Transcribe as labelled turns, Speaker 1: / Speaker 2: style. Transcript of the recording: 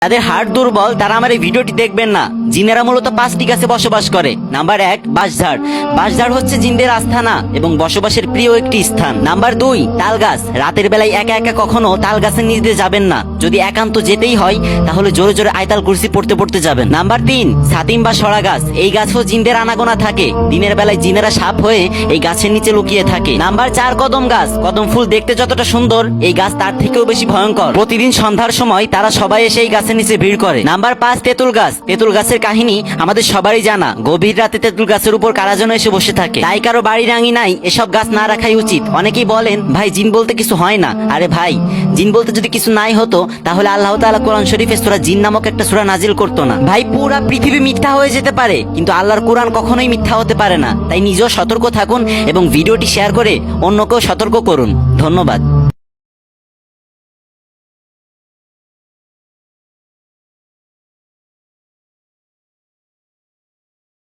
Speaker 1: যাদের হার্ট দুর্বল তারা আমার এই ভিডিওটি দেখবেন না। জিনেরা মূলত 5টি গাছে বসবাস করে। নাম্বার 1, বাঁশঝাড়। বাঁশঝাড় হচ্ছে জিনদের আস্থানা এবং বসবাসের প্রিয় একটি স্থান। নাম্বার 2, তাল গাছ। রাতের বেলায় একা একা কখনো তাল গাছের নিচ দিয়ে যাবেন না। যদি একান্ত যেতেই হয় তাহলে জোরে জোরে আয়তাল কুরসি পড়তে পড়তে যাবেন। নাম্বার 3, ছাতিম বা সরা গাছ। এই গাছও জিনদের আনাগোনা থাকে। দিনের বেলায় জিনেরা সাপ হয়ে এই গাছের নিচে লুকিয়ে থাকে। নাম্বার 4, কদম গাছ। কদম ফুল দেখতে যতটা সুন্দর, এই গাছ তার থেকেও বেশি ভয়ঙ্কর। প্রতিদিন সন্ধ্যার সময় তারা সবাই এসে এই গাছের নিচে ভিড় করে। নাম্বার 5, তেঁতুল গাছ। তেঁতুল গাছের কাহিনী আমাদের সবারই জানা। গভীর রাতে তেঁতুল গাছের উপর কারা যেন এসে বসে থাকে। তাই কারো বাড়ির আঙিনায় এসব গাছ না রাখাই উচিত। অনেকেই বলেন ভাই জিন বলতে কিছু হয় না। আরে ভাই, জিন বলতে যদি কিছু নাই হতো তাহলে আল্লাহ তাআলা কোরআন শরীফে সূরা জিন নামক একটা সূরা নাজিল করতো না। ভাই পুরা পৃথিবী মিথ্যা হয়ে যেতে পারে, কিন্তু আল্লাহর কোরআন কখনোই মিথ্যা হতে পারে না। তাই নিজেও সতর্ক থাকুন এবং ভিডিওটি শেয়ার করে অন্যকেও সতর্ক করুন। ধন্যবাদ।